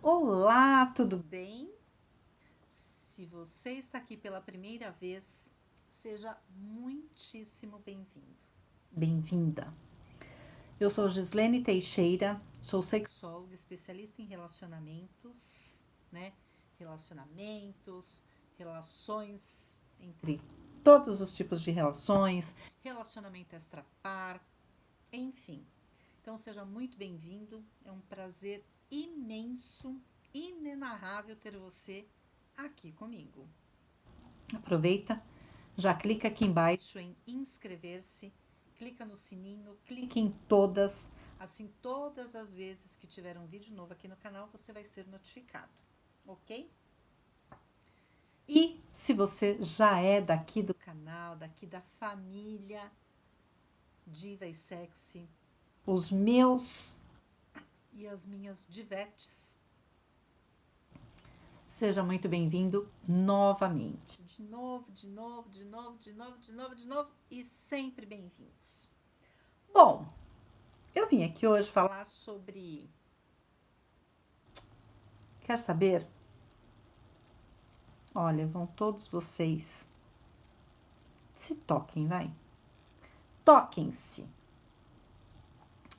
Olá, tudo bem? Se você está aqui pela primeira vez, seja muitíssimo bem-vindo. Bem-vinda. Eu sou Gislene Teixeira, sou sexóloga, especialista em relacionamentos, né? Relacionamentos, relações entre todos os tipos de relações, relacionamento extrapar, enfim. Então seja muito bem-vindo, é um prazer imenso, inenarrável ter você aqui comigo. Aproveita, já clica aqui embaixo em inscrever-se, clica no sininho, clique em todas, assim todas as vezes que tiver um vídeo novo aqui no canal você vai ser notificado, ok? E se você já é daqui do canal, daqui da família Diva e Sexy, os meus e as minhas divetes, seja muito bem-vindo novamente. De novo e sempre bem-vindos. Bom, eu vim aqui hoje falar sobre... Quer saber? Olha, vão todos vocês se toquem, vai. Toquem-se.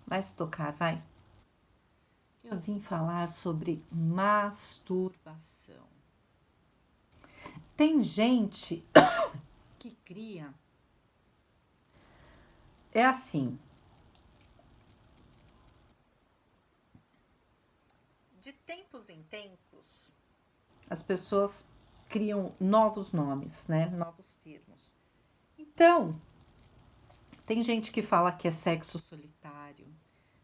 Vai se tocar, vai. Eu vim falar sobre masturbação. Tem gente que cria... É assim... De tempos em tempos, as pessoas criam novos nomes, né? Novos termos. Então, tem gente que fala que é sexo solitário,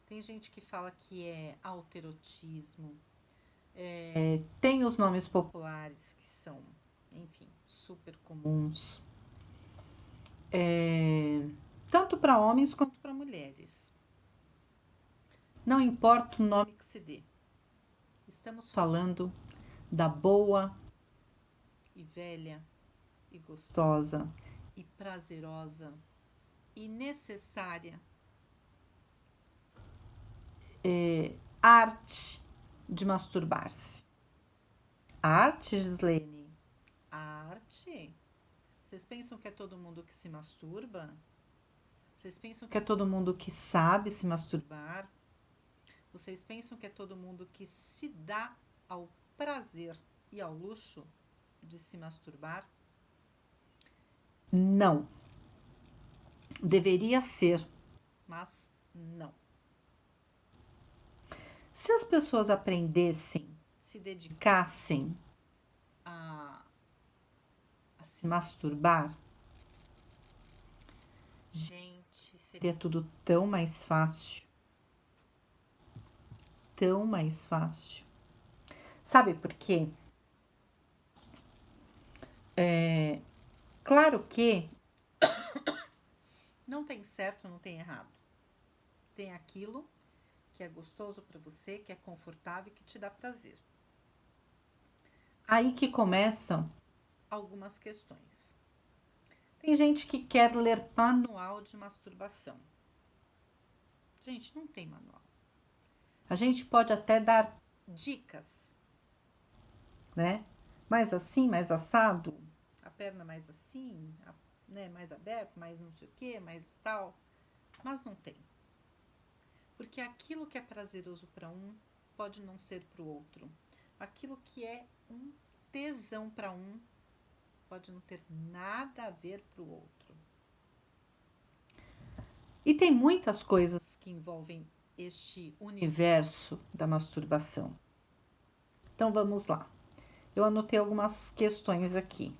tem gente que fala que é autoerotismo, tem os nomes populares que são, enfim, super comuns, tanto para homens quanto para mulheres. Não importa o nome que se dê. Estamos falando da boa e velha e gostosa e prazerosa e necessária arte de masturbar-se. A arte, Gislene? A arte? Vocês pensam que é todo mundo que se masturba? Vocês pensam que é todo mundo que sabe se masturbar? Vocês pensam que é todo mundo que se dá ao prazer e ao luxo de se masturbar? Não. Deveria ser, mas não. Se as pessoas aprendessem, se dedicassem a se masturbar, gente, seria tudo tão mais fácil. Tão mais fácil. Sabe por quê? Claro que não tem certo, não tem errado. Tem aquilo que é gostoso para você, que é confortável e que te dá prazer. Aí que começam algumas questões. Tem gente que quer ler manual de masturbação. Gente, não tem manual. A gente pode até dar dicas, né? Mais assim, mais assado, a perna mais assim, né? Mais aberta, mais não sei o que, mais tal. Mas não tem. Porque aquilo que é prazeroso para um pode não ser para o outro. Aquilo que é um tesão para um pode não ter nada a ver para o outro. E tem muitas coisas que envolvem este universo da masturbação. Então vamos lá. Eu anotei algumas questões aqui,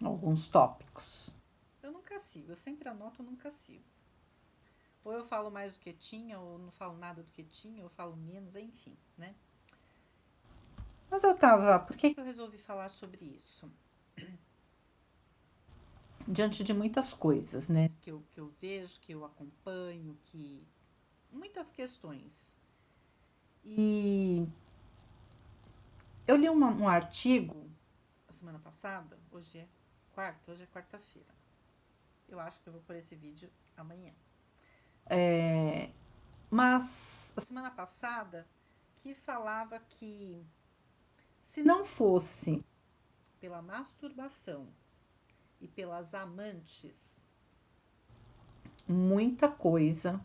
alguns tópicos. Eu nunca sigo, eu sempre anoto, eu nunca sigo. Ou eu falo mais do que tinha, ou não falo nada do que tinha, ou falo menos, enfim, né? Mas por que eu resolvi falar sobre isso? Diante de muitas coisas, né? Que eu vejo, que eu acompanho, que... Muitas questões. E eu li um artigo a semana passada, hoje é quarta-feira. Eu acho que eu vou pôr esse vídeo amanhã. Mas a semana passada que falava que se não fosse pela masturbação e pelas amantes, muita coisa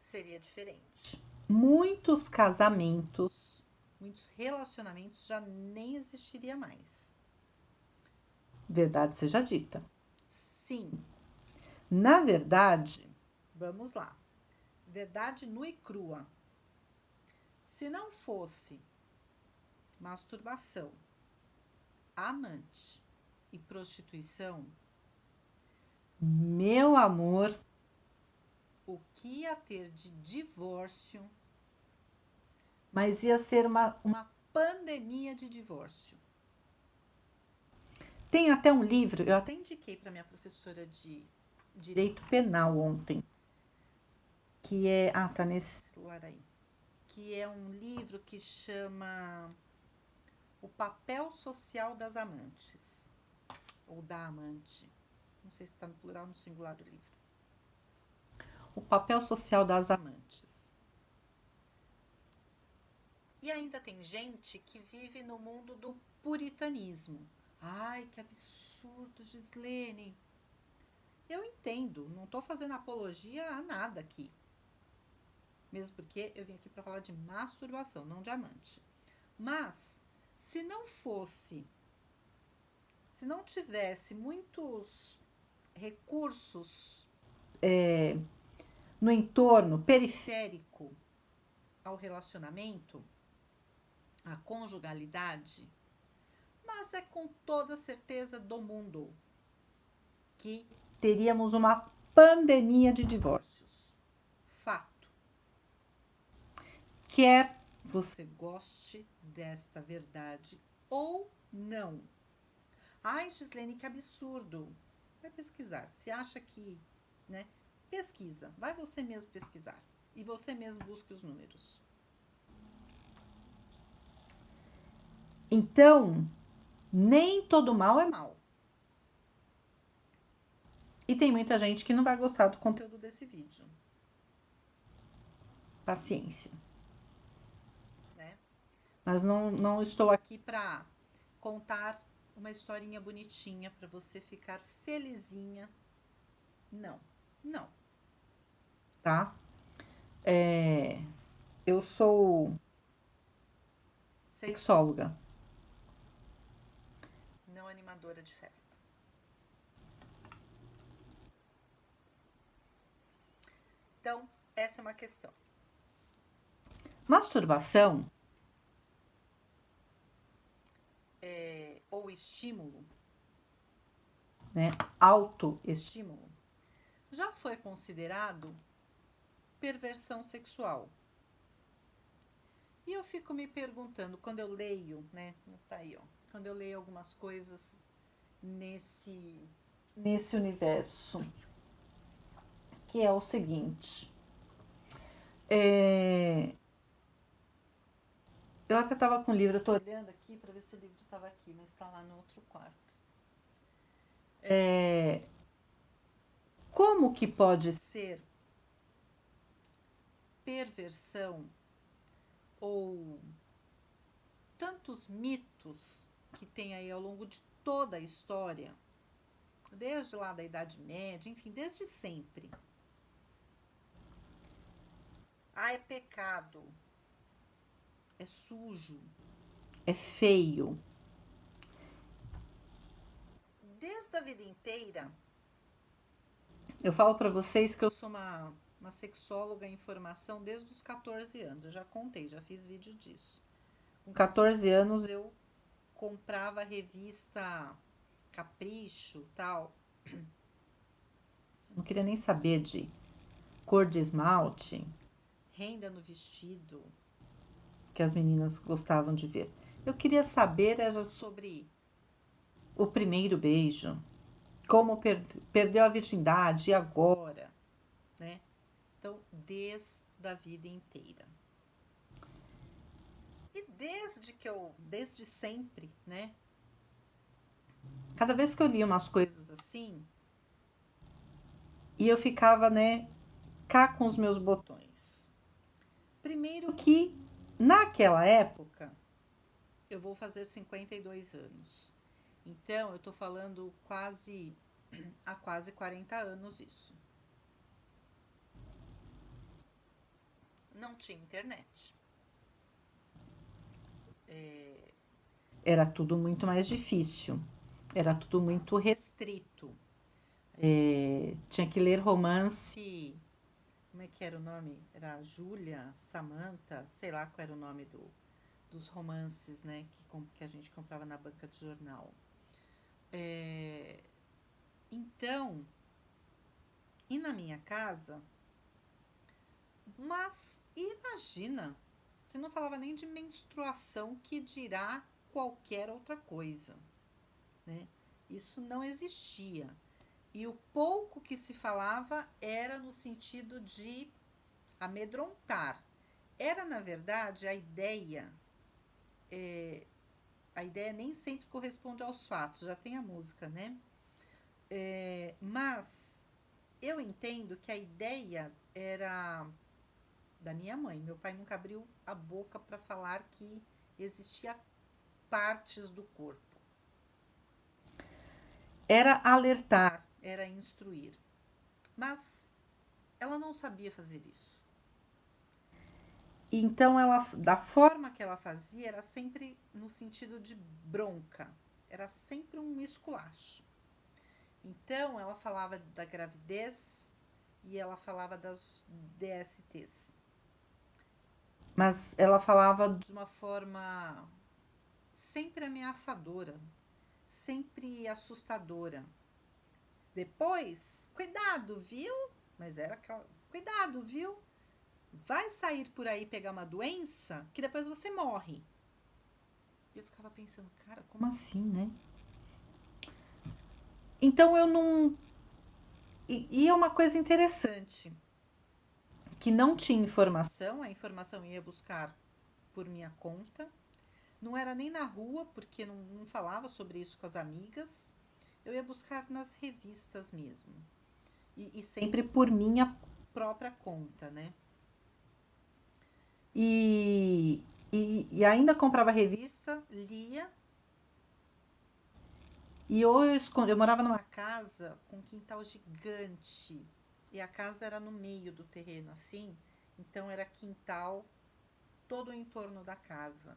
seria diferente. Muitos casamentos, muitos relacionamentos já nem existiria mais. Verdade seja dita. Sim. Na verdade, vamos lá. Verdade nua e crua. Se não fosse masturbação, amante e prostituição, meu amor, o que ia ter de divórcio, mas ia ser uma pandemia de divórcio. Tem até um livro, eu até indiquei para minha professora de direito penal ontem, que é, tá nesse celular aí, que é um livro que chama O Papel Social das Amantes, ou da amante, não sei se está no plural ou no singular do livro. O Papel Social das Amantes. E ainda tem gente que vive no mundo do puritanismo. Ai, que absurdo, Gislene. Eu entendo, não estou fazendo apologia a nada aqui. Mesmo porque eu vim aqui para falar de masturbação, não de amante. Mas, se não tivesse muitos recursos no entorno periférico ao relacionamento, à conjugalidade, mas é com toda certeza do mundo que teríamos uma pandemia de divórcios. Fato. Quer você goste desta verdade ou não. Ai, Gislene, que absurdo. Vai pesquisar. Se acha que, né? Pesquisa. Vai você mesmo pesquisar. E você mesmo busque os números. Então, nem todo mal é mal. E tem muita gente que não vai gostar do conteúdo desse vídeo. Paciência. Né? Mas não estou aqui para contar uma historinha bonitinha para você ficar felizinha. Não. Tá? Eu sou sexóloga, não animadora de festa. Então, essa é uma questão. Masturbação ou estímulo, né? Autoestímulo, já foi considerado perversão sexual. E eu fico me perguntando, quando eu leio, né? Tá aí, ó. Quando eu leio algumas coisas nesse universo, que é o seguinte. Eu até estava com o livro, eu tô olhando aqui para ver se o livro estava aqui, mas está lá no outro quarto. Como que pode ser perversão ou tantos mitos que tem aí ao longo de toda a história, desde lá da Idade Média, enfim, desde sempre. É pecado, é sujo, é feio. Desde a vida inteira, eu falo para vocês que eu sou uma sexóloga em formação desde os 14 anos. Eu já contei, já fiz vídeo disso. Com 14 anos eu comprava a revista Capricho, tal. Eu não queria nem saber de cor de esmalte, renda no vestido, que as meninas gostavam de ver. Eu queria saber era sobre o primeiro beijo, como perdeu a virgindade e agora, né? Então, desde a vida inteira. E desde sempre, né? Cada vez que eu lia umas coisas assim, e eu ficava, né, cá com os meus botões. Primeiro que, naquela época, eu vou fazer 52 anos. Então, eu tô falando há quase 40 anos isso. Não tinha internet. Era tudo muito mais difícil. Era tudo muito restrito. Tinha que ler romance. Como é que era o nome? Era Júlia, Samantha, sei lá qual era o nome dos romances, né? Que a gente comprava na banca de jornal. Então, e na minha casa, mas imagina, você não falava nem de menstruação, que dirá qualquer outra coisa, né? Isso não existia. E o pouco que se falava era no sentido de amedrontar. Era, na verdade, a ideia nem sempre corresponde aos fatos, já tem a música, né? Mas eu entendo que a ideia era da minha mãe. Meu pai nunca abriu a boca para falar que existia partes do corpo. Era alertar, era instruir. Mas ela não sabia fazer isso. Então, da forma que ela fazia, era sempre no sentido de bronca. Era sempre um esculacho. Então, ela falava da gravidez e ela falava das DSTs. Mas ela falava de uma forma sempre ameaçadora, sempre assustadora. Depois, cuidado, viu? Mas era aquela, cuidado, viu? Vai sair por aí pegar uma doença que depois você morre. E eu ficava pensando, cara, como assim, né? Então eu não. E é uma coisa interessante, que não tinha informação, a informação ia buscar por minha conta. Não era nem na rua, porque não falava sobre isso com as amigas. Eu ia buscar nas revistas mesmo. E sempre por minha própria conta, né? E ainda comprava revista, lia. E eu morava numa casa com um quintal gigante. E a casa era no meio do terreno, assim. Então era quintal todo em torno da casa.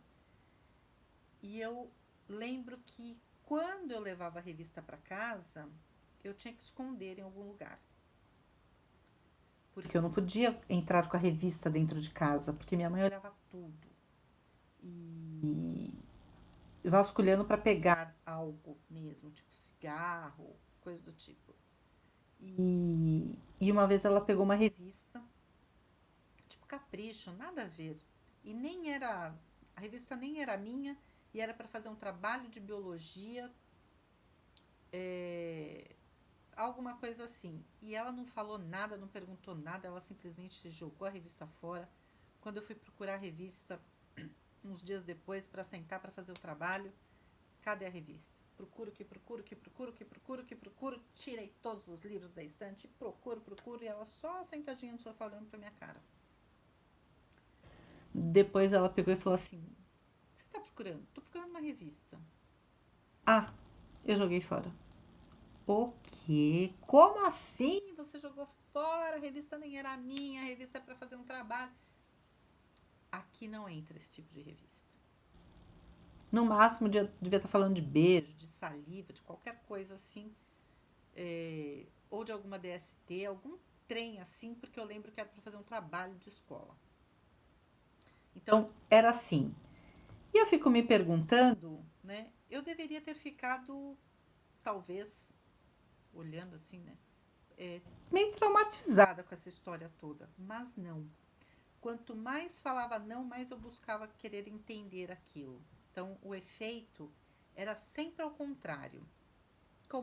E eu lembro que quando eu levava a revista para casa, eu tinha que esconder em algum lugar. Porque eu não podia entrar com a revista dentro de casa, porque minha mãe olhava tudo. E vasculhando para pegar algo mesmo, tipo cigarro, coisa do tipo. E uma vez ela pegou uma revista, tipo Capricho, nada a ver. E nem era, a revista nem era minha, e era para fazer um trabalho de biologia, alguma coisa assim. E ela não falou nada, não perguntou nada, ela simplesmente jogou a revista fora. Quando eu fui procurar a revista uns dias depois para sentar para fazer o trabalho, cadê a revista? Procuro, tirei todos os livros da estante, procuro, e ela só sentadinha no sofá olhando pra minha cara. Depois ela pegou e falou assim: o que você tá procurando? Tô procurando uma revista. Ah, eu joguei fora. O quê? Como assim? Você jogou fora? A revista nem era minha, a revista é pra fazer um trabalho. Aqui não entra esse tipo de revista. No máximo, devia estar falando de beijo, de saliva, de qualquer coisa assim. Ou de alguma DST, algum trem assim, porque eu lembro que era para fazer um trabalho de escola. Então, era assim. E eu fico me perguntando, né? Eu deveria ter ficado, talvez, olhando assim, né? Meio traumatizada com essa história toda. Mas não. Quanto mais falava não, mais eu buscava querer entender aquilo. Então, o efeito era sempre ao contrário. Com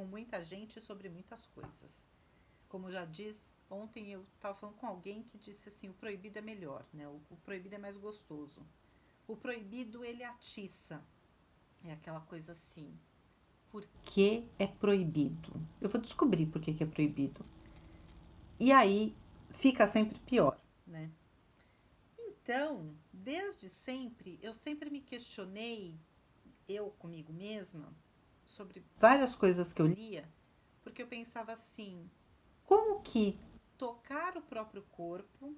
muita gente sobre muitas coisas. Como já diz, ontem eu estava falando com alguém que disse assim, o proibido é melhor, né? O proibido é mais gostoso. O proibido, ele atiça. É aquela coisa assim, por que é proibido? Eu vou descobrir por que é proibido. E aí fica sempre pior, né? Então, desde sempre, eu sempre me questionei, eu comigo mesma, sobre várias coisas que eu lia, porque eu pensava assim, como que tocar o próprio corpo,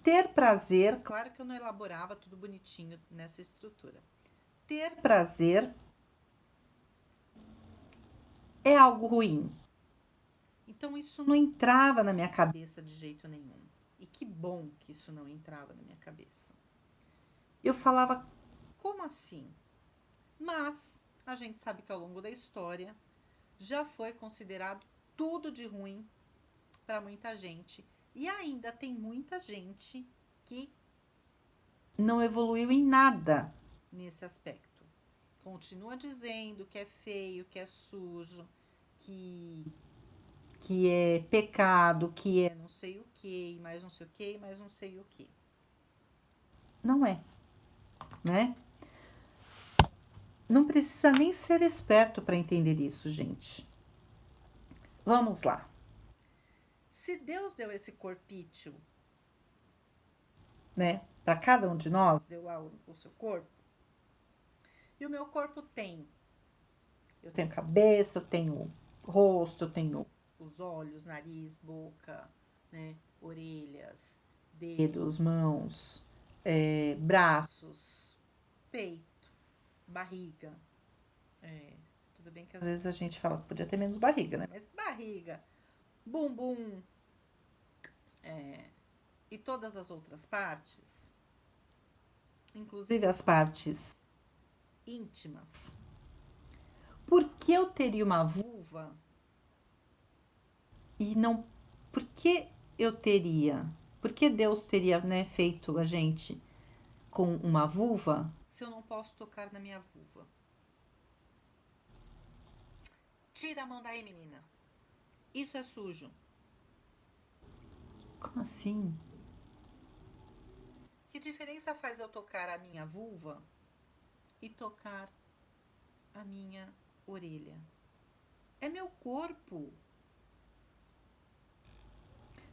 ter prazer, claro que eu não elaborava tudo bonitinho nessa estrutura. Ter prazer é algo ruim. Então isso não entrava na minha cabeça de jeito nenhum. E que bom que isso não entrava na minha cabeça. Eu falava, como assim? Mas a gente sabe que ao longo da história já foi considerado tudo de ruim para muita gente. E ainda tem muita gente que não evoluiu em nada nesse aspecto. Continua dizendo que é feio, que é sujo, que, que é pecado, que é não sei o que, mais não sei o que, mais não sei o que. Não é, né? Não precisa nem ser esperto para entender isso, gente. Vamos lá. Se Deus deu esse corpício, né, para cada um de nós, deu lá o seu corpo, e o meu corpo tem. Eu tenho cabeça, eu tenho rosto, eu tenho os olhos, nariz, boca, né, orelhas, dedos, mãos, braços, peito, barriga. Tudo bem que às vezes a gente fala que podia ter menos barriga, né? Mas barriga, bumbum, e todas as outras partes, inclusive as partes íntimas. Por que eu teria uma vulva e não. Por que eu teria? Por que Deus teria, né, feito a gente com uma vulva se eu não posso tocar na minha vulva? Tira a mão daí, menina. Isso é sujo. Como assim? Que diferença faz eu tocar a minha vulva e tocar a minha orelha? É meu corpo.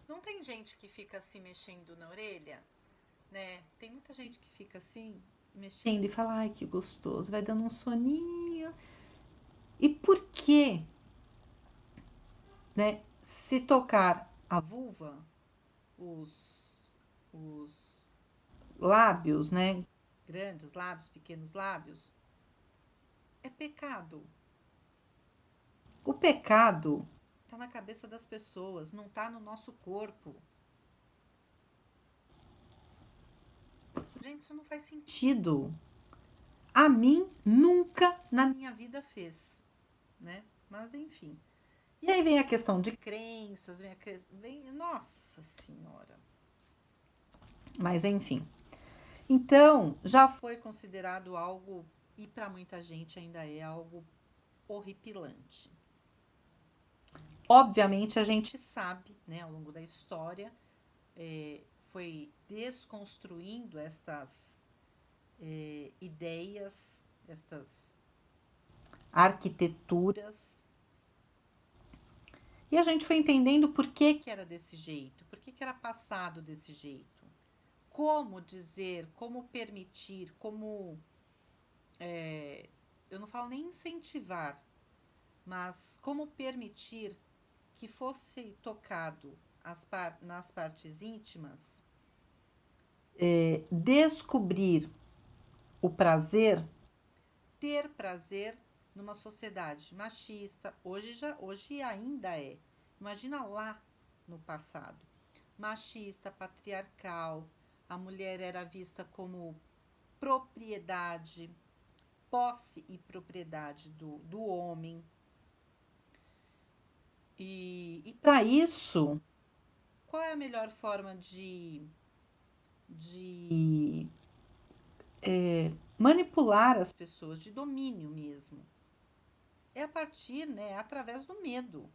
Não tem gente que fica assim mexendo na orelha, né? Tem muita gente que fica assim mexendo e fala, ai, que gostoso, vai dando um soninho. E por que, né? Se tocar a vulva, os lábios, né? Grandes lábios, pequenos lábios, é pecado. O pecado está na cabeça das pessoas, não está no nosso corpo. Gente, isso não faz sentido. A mim, nunca na minha vida fez, né? Mas enfim. E aí vem a questão de crenças, nossa senhora. Mas enfim. Então, já foi considerado algo, e para muita gente ainda é algo horripilante. Obviamente, a gente sabe, né, ao longo da história, foi desconstruindo estas ideias, estas arquiteturas, e a gente foi entendendo por que era desse jeito, por que era passado desse jeito, como dizer, como permitir, como eu não falo nem incentivar, mas como permitir que fosse tocado nas partes íntimas, descobrir o prazer, ter prazer numa sociedade machista, hoje ainda é. Imagina lá no passado, machista, patriarcal, a mulher era vista como propriedade, posse e propriedade do homem. E para isso, qual é a melhor forma de manipular as pessoas, de domínio mesmo? É a partir, né, através do medo.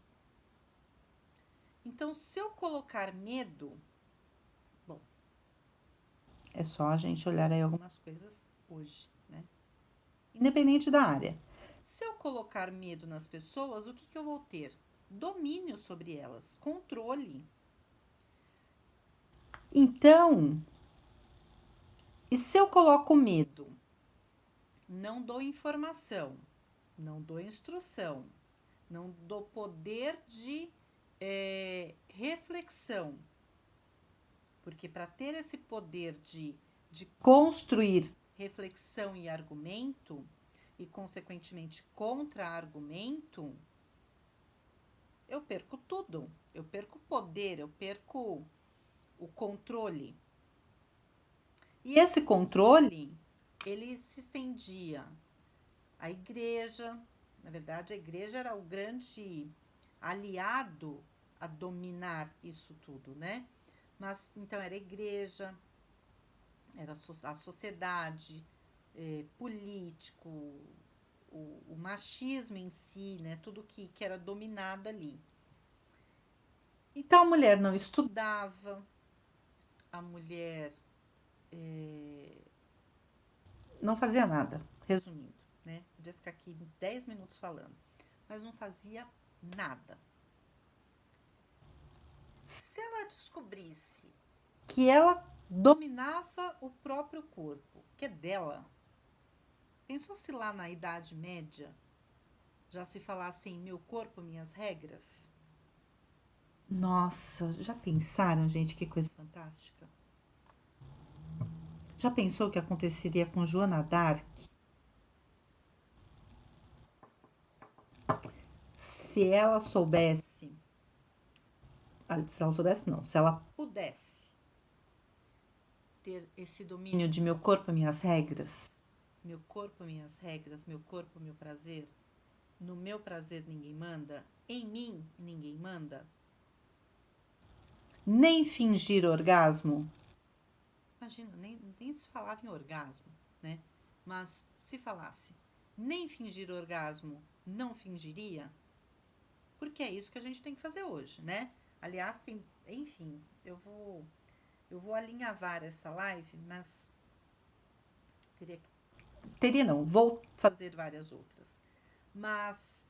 Então, se eu colocar medo, bom, é só a gente olhar aí algumas coisas hoje, né? Independente da área. Se eu colocar medo nas pessoas, o que eu vou ter? Domínio sobre elas, controle. Então, e se eu coloco medo? Não dou informação, não dou instrução, não dou poder de reflexão. Porque para ter esse poder de construir reflexão e argumento, e consequentemente contra-argumento, eu perco tudo. Eu perco o poder, eu perco o controle. E esse controle, ele se estendia à igreja. Na verdade, a igreja era o grande aliado a dominar isso tudo, né? Mas então era a igreja, era a sociedade, político, o machismo em si, né? Tudo que era dominado ali. Então a mulher não estudava, a mulher não fazia nada, resumindo, né? Podia ficar aqui 10 minutos falando, mas não fazia nada. Se ela descobrisse que ela dominava o próprio corpo, que é dela, pensou se lá na Idade Média já se falasse em meu corpo, minhas regras? Nossa, já pensaram, gente, que coisa fantástica? Já pensou o que aconteceria com Joana d'Arc? Se ela soubesse, se ela soubesse não, se ela pudesse ter esse domínio de meu corpo, minhas regras, meu corpo, minhas regras, meu corpo, meu prazer, no meu prazer ninguém manda, em mim ninguém manda, nem fingir orgasmo. Imagina, nem se falava em orgasmo, né? Mas se falasse, nem fingir orgasmo, não fingiria? Porque é isso que a gente tem que fazer hoje, né? Aliás, enfim, eu vou alinhavar essa live, mas teria não, vou fazer várias outras. Mas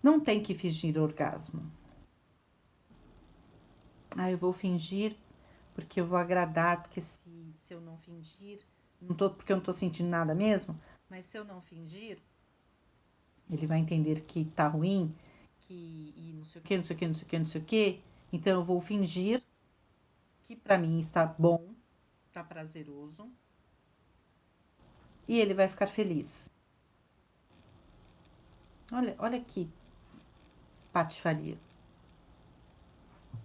não tem que fingir orgasmo. Eu vou fingir porque eu vou agradar, porque se eu não fingir, porque eu não tô sentindo nada mesmo, mas se eu não fingir, ele vai entender que tá ruim, e não sei o que, não sei o que, não sei o que, não sei o que. Então eu vou fingir que para mim está bom, tá prazeroso, e ele vai ficar feliz. Olha que patifaria.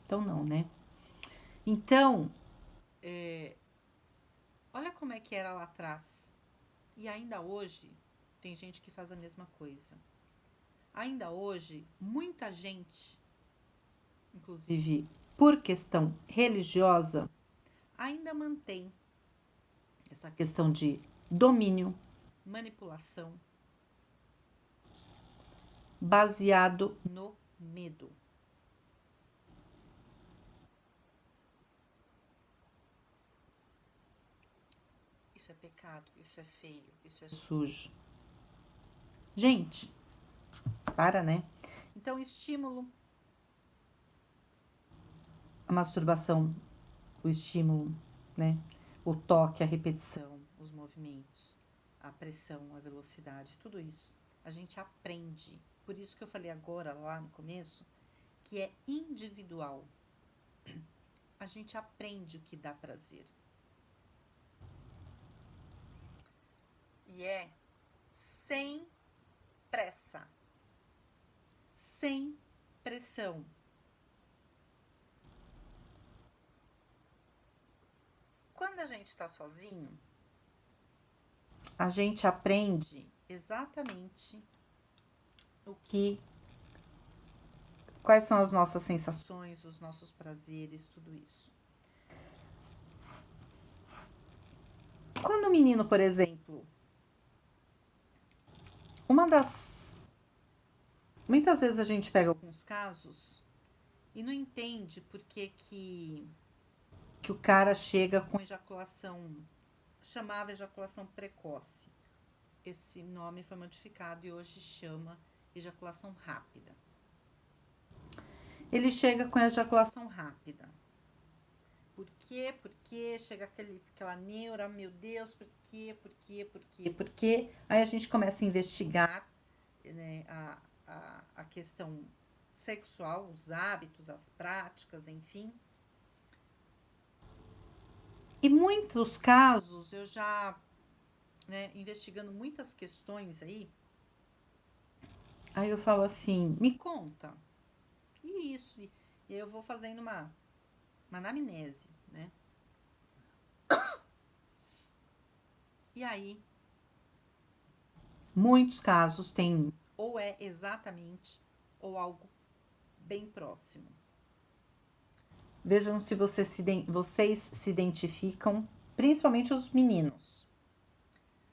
Então não, né? Então, olha como é que era lá atrás. E ainda hoje tem gente que faz a mesma coisa. Ainda hoje, muita gente, inclusive por questão religiosa, ainda mantém essa questão de domínio, manipulação, baseado no medo. Isso é pecado, isso é feio, isso é sujo. Gente, para, né? Então, estímulo, a masturbação, o estímulo, né? O toque, a repetição, os movimentos, a pressão, a velocidade, tudo isso a gente aprende. Por isso que eu falei agora, lá no começo, que é individual. A gente aprende o que dá prazer. E é sem pressa, sem pressão. Quando a gente está sozinho, a gente aprende exatamente quais são as nossas sensações, os nossos prazeres, tudo isso. Quando o menino, por exemplo, muitas vezes a gente pega alguns casos e não entende por que o cara chega com ejaculação, chamava ejaculação precoce. Esse nome foi modificado e hoje chama ejaculação rápida. Ele chega com ejaculação rápida. quê? Por quê? Chega aquela neura, meu Deus, por quê? Por quê? Por quê? Por quê? Aí a gente começa a investigar, né, a questão sexual, os hábitos, as práticas, enfim. E muitos casos, eu já, né, investigando muitas questões aí eu falo assim, me conta, e isso? E aí eu vou fazendo uma anamnese, né? E aí, muitos casos tem ou é exatamente ou algo bem próximo. Vejam se vocês se identificam, principalmente os meninos.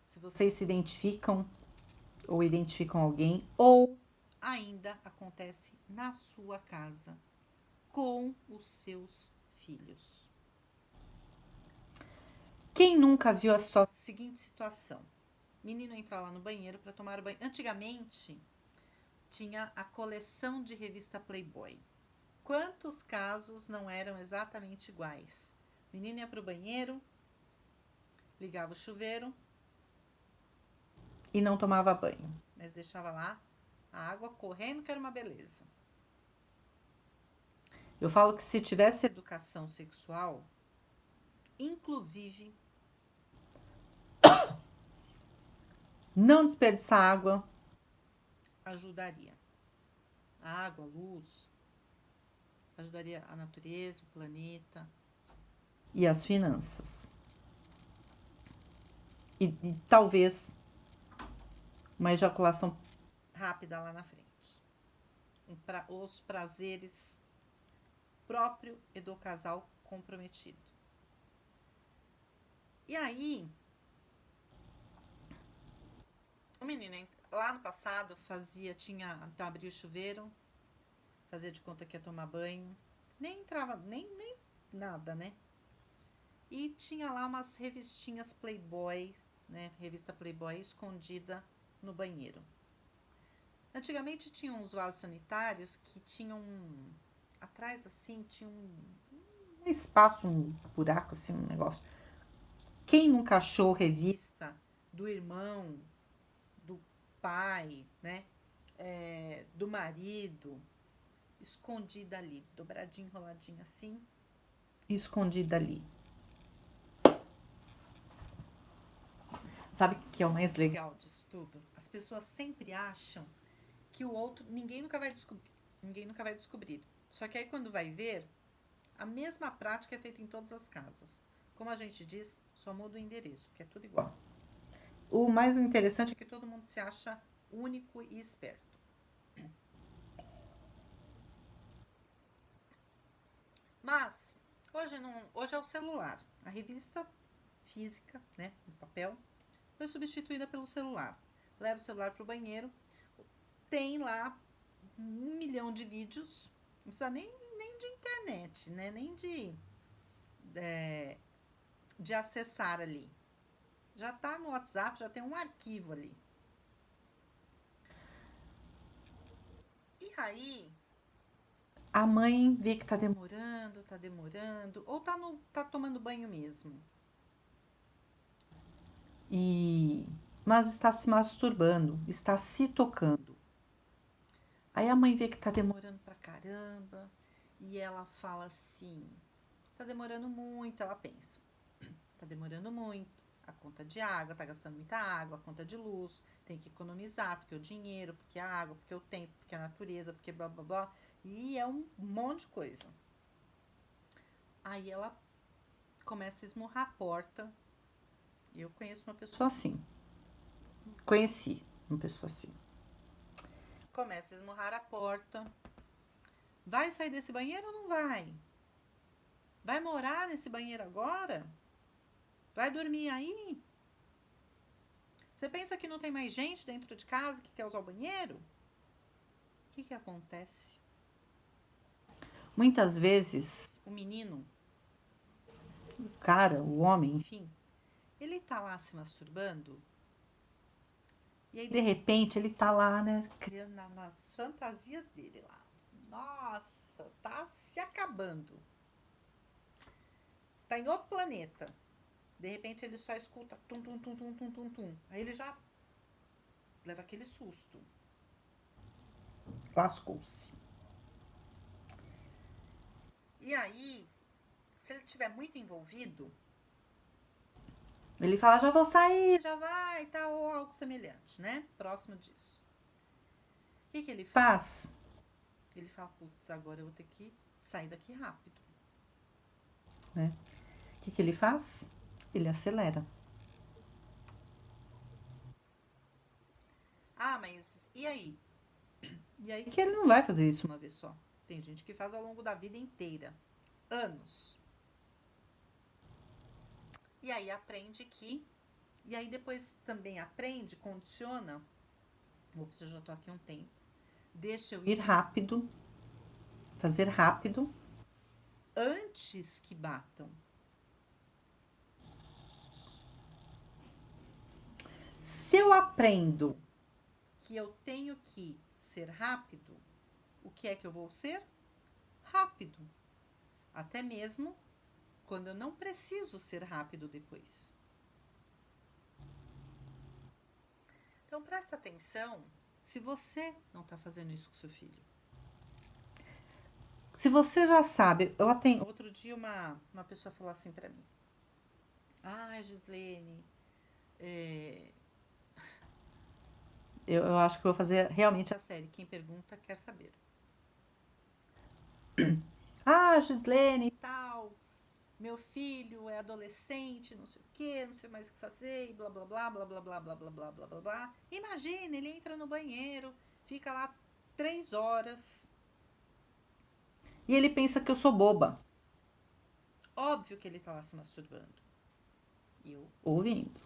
Se vocês se identificam ou identificam alguém, ou ainda acontece na sua casa com os seus filhos. Quem nunca viu a seguinte situação? Menino entra lá no banheiro para tomar banho. Antigamente tinha a coleção de revista Playboy. Quantos casos não eram exatamente iguais? O menino ia pro banheiro, ligava o chuveiro e não tomava banho, mas deixava lá a água correndo, que era uma beleza. Eu falo que se tivesse educação sexual, inclusive não desperdiçar água ajudaria. A água, a luz, ajudaria a natureza, o planeta e as finanças. E talvez uma ejaculação rápida lá na frente. Os prazeres próprio e do casal comprometido. E aí, o menino lá no passado então abria o chuveiro, fazia de conta que ia tomar banho, nem entrava, nem nada, né? E tinha lá umas revistinhas Playboy, né? Revista Playboy escondida no banheiro. Antigamente tinha uns vasos sanitários que tinham atrás assim, tinha um espaço, um buraco assim, um negócio. Quem nunca achou revista do irmão, do pai, né? Do marido, escondida ali, dobradinha, enroladinha assim, escondida ali. Sabe o que é o mais legal disso tudo? As pessoas sempre acham que o outro, ninguém nunca vai descobrir. Só que aí quando vai ver, a mesma prática é feita em todas as casas. Como a gente diz, só muda o endereço, porque é tudo igual. O mais interessante é que todo mundo se acha único e esperto. Mas hoje é o celular. A revista física, né, no papel, foi substituída pelo celular. Leva o celular para o banheiro, tem lá 1 milhão de vídeos, não precisa nem de internet, né, nem de acessar ali. Já tá no WhatsApp, já tem um arquivo ali. E aí, a mãe vê que tá demorando, ou tá tomando banho mesmo. Mas está se masturbando, está se tocando. Aí a mãe vê que tá demorando pra caramba, e ela fala assim: tá demorando muito, ela pensa. Tá demorando muito, a conta de água, tá gastando muita água, a conta de luz, tem que economizar, porque o dinheiro, porque a água, porque o tempo, porque a natureza, porque blá blá blá. E é um monte de coisa. Aí ela começa a esmurrar a porta. Eu conheço uma pessoa assim. Conheci uma pessoa assim. Começa a esmurrar a porta. Vai sair desse banheiro ou não vai? Vai morar nesse banheiro agora? Vai dormir aí? Você pensa que não tem mais gente dentro de casa que quer usar o banheiro? O que acontece? Muitas vezes o menino, o cara, o homem, enfim, ele tá lá se masturbando e aí de repente ele tá lá, né, criando nas fantasias dele lá. Nossa, tá se acabando. tá em outro planeta. De repente ele só escuta tum, tum, tum, tum, tum, tum, tum. Aí ele já leva aquele susto. Lascou-se. E aí, se ele estiver muito envolvido, ele fala, já vou sair, já vai, tal, ou algo semelhante, né? Próximo disso. O que ele faz? Ele fala, putz, agora eu vou ter que sair daqui rápido. Né? O que ele faz? Ele acelera. Ah, mas e aí? E aí que ele não vai fazer isso uma vez só. Tem gente que faz ao longo da vida inteira. Anos. E aí aprende que... E aí depois também aprende, condiciona... Ops, eu já tô aqui um tempo. Deixa eu ir rápido. Fazer rápido. Antes que batam. Se eu aprendo que eu tenho que ser rápido, o que é que eu vou ser? Rápido. Até mesmo quando eu não preciso ser rápido depois. Então presta atenção se você não está fazendo isso com seu filho. Se você já sabe, eu atendo. Outro dia uma pessoa falou assim para mim: ah, Gislene, eu acho que vou fazer realmente a série. Quem pergunta quer saber. Ah, Gislene e tal, meu filho é adolescente, não sei o que, não sei mais o que fazer, e blá blá blá blá blá blá blá blá blá blá blá blá. Imagina, ele entra no banheiro, fica lá 3 horas e ele pensa que eu sou boba. Óbvio que ele tá lá se masturbando. E eu ouvindo.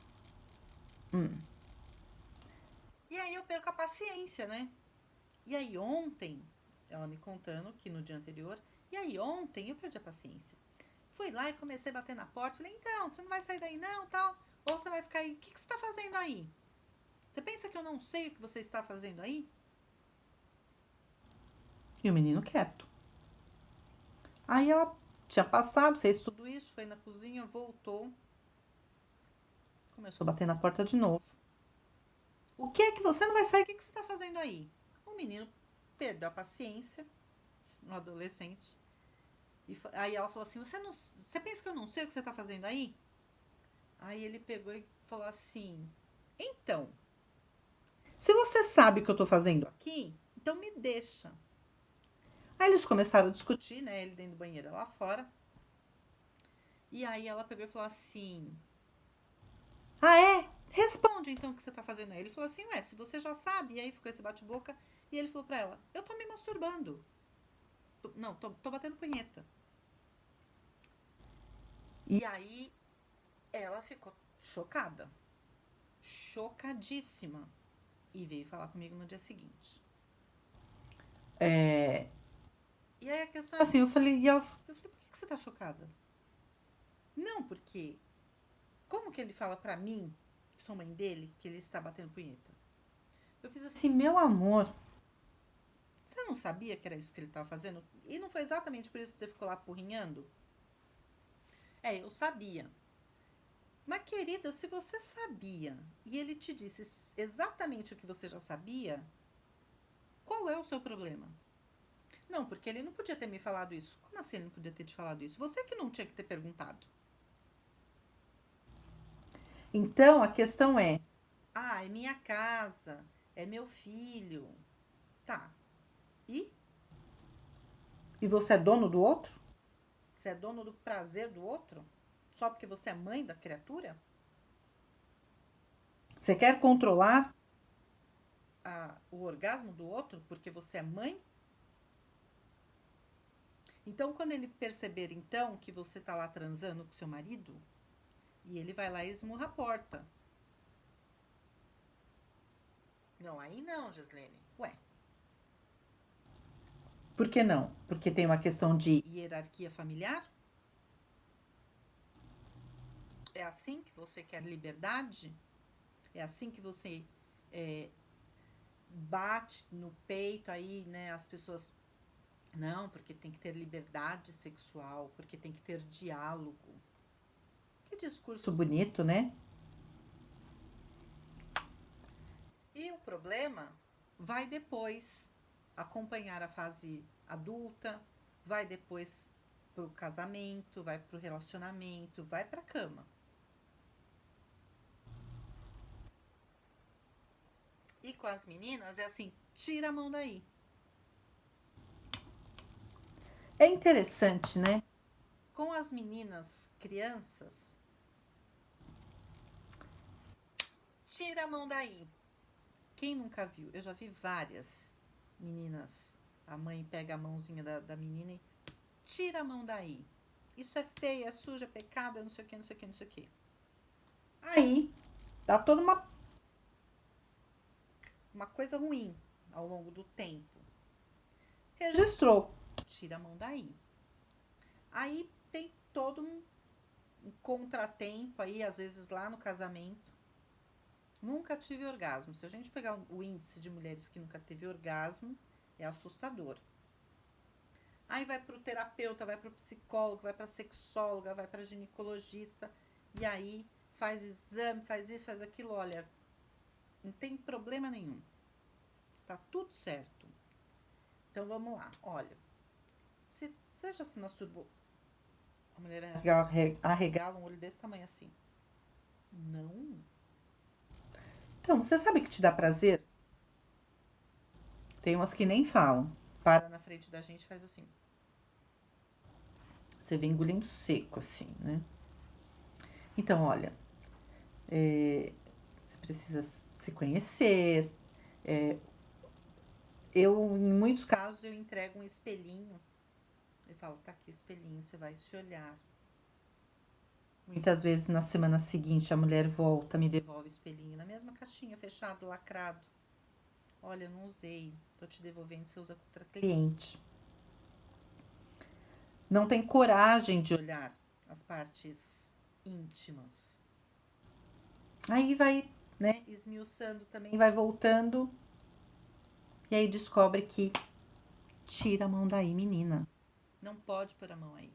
E aí eu perco a paciência, né? E aí ontem, ela me contando que no dia anterior, e aí ontem eu perdi a paciência. Fui lá e comecei a bater na porta. Falei, então, você não vai sair daí não, tal? Ou você vai ficar aí? O que você tá fazendo aí? Você pensa que eu não sei o que você está fazendo aí? E o menino quieto. Aí ela tinha passado, fez tudo isso, foi na cozinha, voltou. Começou a bater na porta de novo. O que é que você não vai sair? O que você está fazendo aí? O menino perdeu a paciência, um adolescente. E aí ela falou assim, você pensa que eu não sei o que você está fazendo aí? Aí ele pegou e falou assim, então, se você sabe o que eu tô fazendo aqui, então me deixa. Aí eles começaram a discutir, né? Ele dentro do banheiro, lá fora. E aí ela pegou e falou assim: ah, é? Responde então o que você tá fazendo aí. Ele falou assim: ué, se você já sabe. E aí ficou esse bate-boca. E ele falou pra ela: eu tô me masturbando. Não, tô batendo punheta. E aí ela ficou chocada. Chocadíssima. E veio falar comigo no dia seguinte. E aí a questão é assim, eu falei, por que você tá chocada? Não, porque como que ele fala pra mim, que sou mãe dele, que ele está batendo punheta? Eu fiz assim, meu amor, você não sabia que era isso que ele estava fazendo? E não foi exatamente por isso que você ficou lá porrinhando? É, eu sabia. Mas, querida, se você sabia e ele te disse exatamente o que você já sabia, qual é o seu problema? Não, porque ele não podia ter me falado isso. Como assim ele não podia ter te falado isso? Você que não tinha que ter perguntado. Então, a questão é: ah, é minha casa, é meu filho. Tá. E? E você é dono do outro? Você é dono do prazer do outro? Só porque você é mãe da criatura? Você quer controlar o orgasmo do outro porque você é mãe? Então, quando ele perceber, então, que você tá lá transando com seu marido, e ele vai lá e esmurra a porta. Não, aí não, Gislene. Ué. Por que não? Porque tem uma questão de hierarquia familiar? É assim que você quer liberdade? É assim que você bate no peito aí, né? As pessoas. Não, porque tem que ter liberdade sexual, porque tem que ter diálogo. Que discurso bonito, né? E o problema vai depois acompanhar a fase adulta, vai depois pro casamento, vai pro relacionamento, vai pra cama. E com as meninas é assim, tira a mão daí. É interessante, né? Com as meninas crianças, tira a mão daí. Quem nunca viu? Eu já vi várias meninas. A mãe pega a mãozinha da menina e tira a mão daí. Isso é feio, é sujo, é pecado, é não sei o que, não sei o que, não sei o que. Aí dá toda uma coisa ruim ao longo do tempo. Registrou, tira a mão daí. Aí tem todo um contratempo aí, às vezes lá no casamento. Nunca tive orgasmo. Se a gente pegar o índice de mulheres que nunca teve orgasmo, é assustador. Aí vai pro terapeuta, vai pro psicólogo, vai pra sexóloga, vai pra ginecologista. E aí faz exame, faz isso, faz aquilo. Olha, não tem problema nenhum. Tá tudo certo. Então vamos lá. Olha, se você já se masturbou, a mulher arregala um olho desse tamanho assim. Não. Então, você sabe que te dá prazer? Tem umas que nem falam. Para na frente da gente e faz assim. Você vem engolindo seco, assim, né? Então, olha, você precisa se conhecer. É, em muitos casos, eu entrego um espelhinho. Eu falo, tá aqui o espelhinho, você vai se olhar. Muitas vezes, na semana seguinte, a mulher volta, me devolve o espelhinho. Na mesma caixinha, fechado, lacrado. Olha, eu não usei, tô te devolvendo, você usa com outra cliente. Não tem coragem de olhar as partes íntimas. Aí vai, né, esmiuçando também, vai voltando. E aí descobre que tira a mão daí, menina. Não pode pôr a mão aí.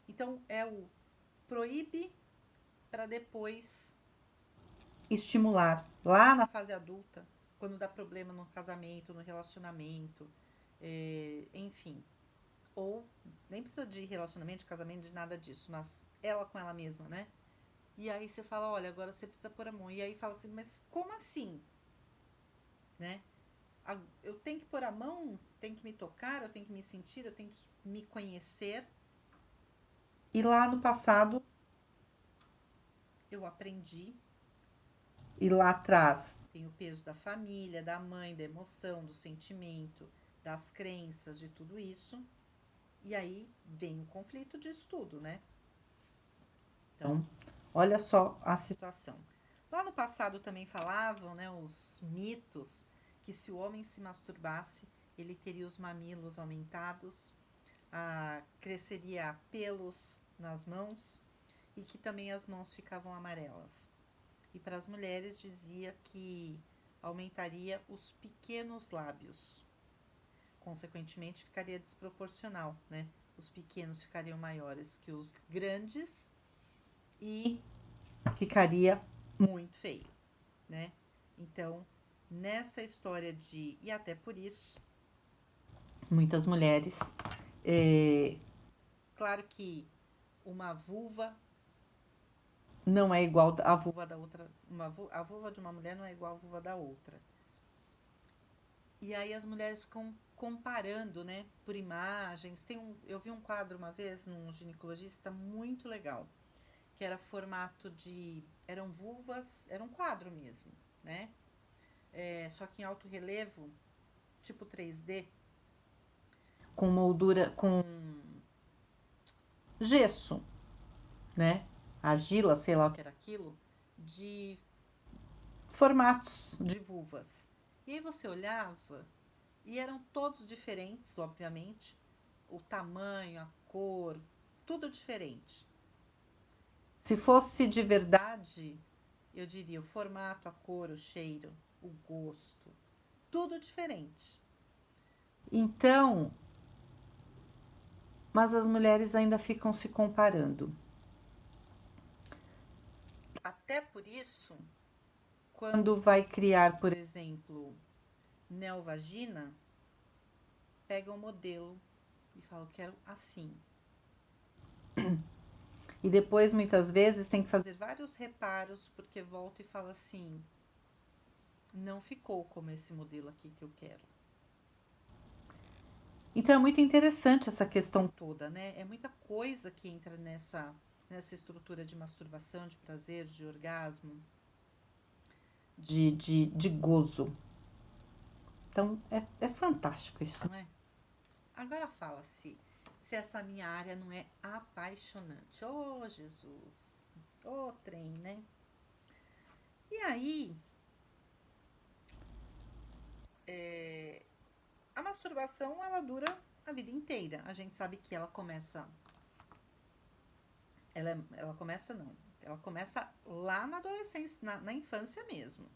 Então é o proíbe para depois estimular lá na fase adulta, quando dá problema no casamento, no relacionamento, enfim. Ou nem precisa de relacionamento, de casamento, de nada disso, mas ela com ela mesma, né? E aí você fala, olha, agora você precisa pôr a mão. E aí fala assim, mas como assim? Né? Eu tenho que pôr a mão, tenho que me tocar, eu tenho que me sentir, eu tenho que me conhecer. E lá no passado eu aprendi. E lá atrás tem o peso da família, da mãe, da emoção, do sentimento, das crenças, de tudo isso. E aí vem o conflito disso tudo, né? Então, olha só a situação. Lá no passado também falavam, né, os mitos, que se o homem se masturbasse, ele teria os mamilos aumentados, cresceria pelos nas mãos e que também as mãos ficavam amarelas. E para as mulheres dizia que aumentaria os pequenos lábios. Consequentemente, ficaria desproporcional, né? Os pequenos ficariam maiores que os grandes e ficaria muito feio, né? Então, nessa história e até por isso, muitas mulheres, claro que uma vulva não é igual a vulva da outra, a vulva de uma mulher não é igual a vulva da outra. E aí as mulheres ficam comparando, né, por imagens. Eu vi um quadro uma vez num ginecologista muito legal, que era formato eram vulvas, era um quadro mesmo, né? Só que em alto relevo, tipo 3D, com moldura, com gesso, né? Argila, sei lá o que era aquilo, de formatos de vulvas. E aí você olhava e eram todos diferentes, obviamente, o tamanho, a cor, tudo diferente. Se fosse de verdade, eu diria o formato, a cor, o cheiro, o gosto, tudo diferente. Então, mas as mulheres ainda ficam se comparando. Até por isso, quando vai criar, por exemplo, neovagina, pega um modelo e fala, quero assim. E depois, muitas vezes, tem que fazer vários reparos, porque volta e fala assim, não ficou como esse modelo aqui que eu quero. Então é muito interessante essa questão toda, né? É muita coisa que entra nessa estrutura de masturbação, de prazer, de orgasmo, de gozo. Então é fantástico isso, não é? Agora fala se essa minha área não é apaixonante. Oh, Jesus! Oh, trem, né? E aí, a masturbação, ela dura a vida inteira. A gente sabe que ela começa... Ela começa, não. Ela começa lá na adolescência, na infância mesmo.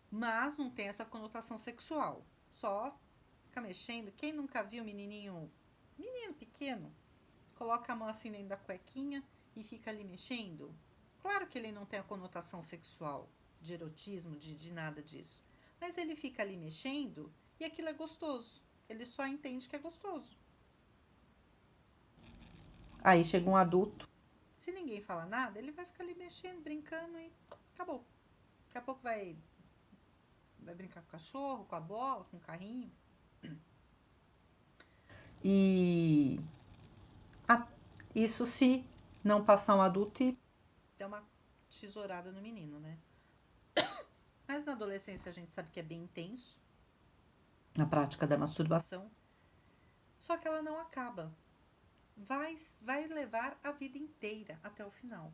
Mas não tem essa conotação sexual. Só fica mexendo. Quem nunca viu menino pequeno, coloca a mão assim dentro da cuequinha e fica ali mexendo? Claro que ele não tem a conotação sexual, de erotismo, de nada disso. Mas ele fica ali mexendo e aquilo é gostoso. Ele só entende que é gostoso. Aí chega um adulto. Se ninguém fala nada, ele vai ficar ali mexendo, brincando e acabou. Daqui a pouco vai brincar com o cachorro, com a bola, com o carrinho. E isso se não passar um adulto e der uma tesourada no menino, né? Mas na adolescência a gente sabe que é bem intenso a prática da masturbação. Só que ela não acaba. Vai levar a vida inteira até o final.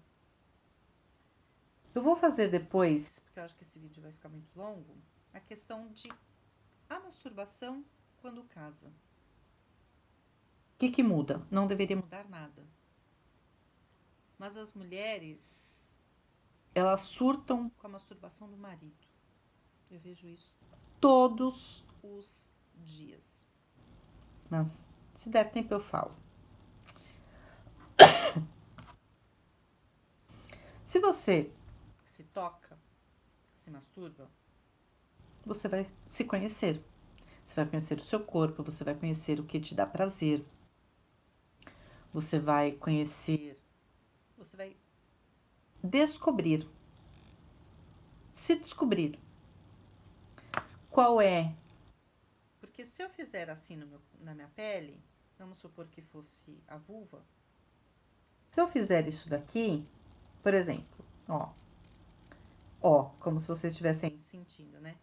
Eu vou fazer depois, porque eu acho que esse vídeo vai ficar muito longo, a questão de a masturbação quando casa. O que muda? Não deveria mudar nada. Mas as mulheres, elas surtam com a masturbação do marido. Eu vejo isso todos os dias. Mas se der tempo eu falo. Se você se toca, se masturba, você vai se conhecer. Você vai conhecer o seu corpo, você vai conhecer o que te dá prazer. Você vai conhecer, você vai descobrir, se descobrir qual é. Porque se eu fizer assim na minha pele, vamos supor que fosse a vulva, se eu fizer isso daqui, por exemplo, ó, como se vocês estivessem sentindo, né?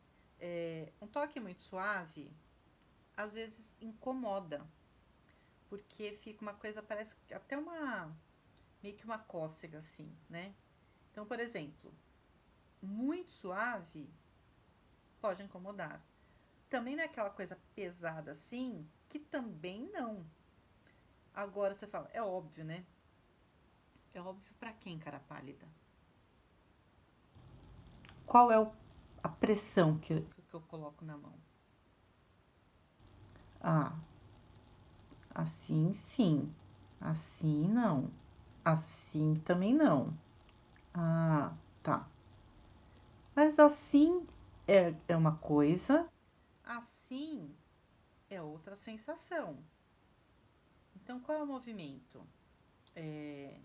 Um toque muito suave, às vezes incomoda, porque fica uma coisa, parece até meio que uma cócega assim, né? Então, por exemplo, muito suave pode incomodar. Também não é aquela coisa pesada assim, que também não. Agora você fala, é óbvio, né? É óbvio pra quem, cara pálida? Qual é a pressão que eu coloco na mão? Ah, assim sim. Assim não. Assim também não. Ah, tá. Mas assim é uma coisa, assim é outra sensação. Então, qual é o movimento? É,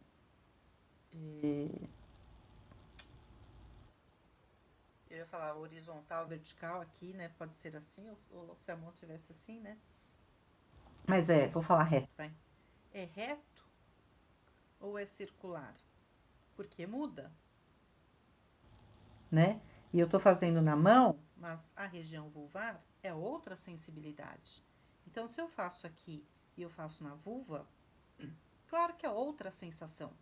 eu ia falar horizontal, vertical aqui, né? Pode ser assim, ou se a mão tivesse assim, né? Mas vou falar reto, vai. É reto ou é circular? Porque muda, né? E eu tô fazendo na mão, mas a região vulvar é outra sensibilidade. Então, se eu faço aqui e eu faço na vulva, claro que é outra sensação.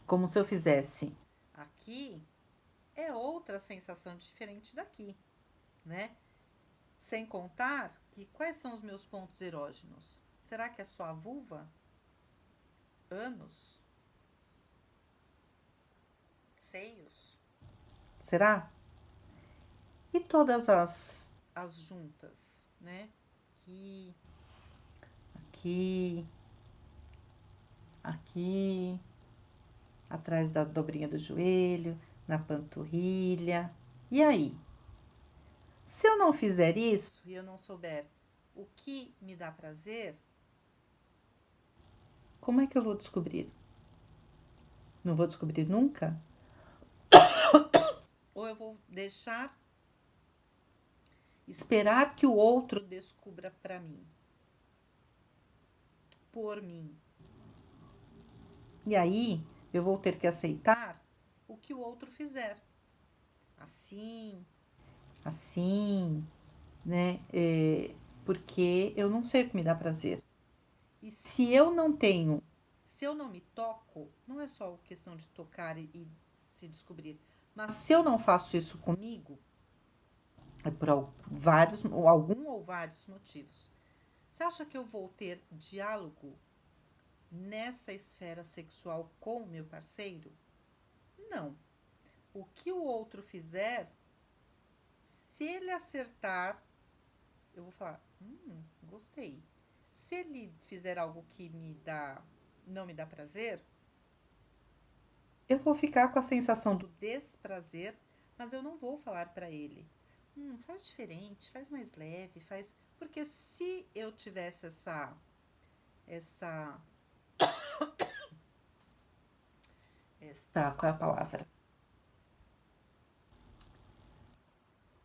Como se eu fizesse aqui, é outra sensação diferente daqui, né? Sem contar que quais são os meus pontos erógenos? Será que é só a vulva? Ânus? Seios? Será? E todas as juntas, né? Aqui, aqui, aqui, atrás da dobrinha do joelho, na panturrilha. E aí? Se eu não fizer isso e eu não souber o que me dá prazer, como é que eu vou descobrir? Não vou descobrir nunca? Ou eu vou esperar que o outro descubra para mim, por mim. E aí eu vou ter que aceitar o que o outro fizer. Assim, né? Porque eu não sei o que me dá prazer. E se eu não me toco, não é só questão de tocar e se descobrir, mas se eu não faço isso comigo, é por algum ou vários motivos. Você acha que eu vou ter diálogo nessa esfera sexual com o meu parceiro? Não. O que o outro fizer, se ele acertar, eu vou falar, gostei. Se ele fizer algo que não me dá prazer, eu vou ficar com a sensação do desprazer, mas eu não vou falar para ele. Faz diferente, faz mais leve, porque se eu tivesse qual é a palavra?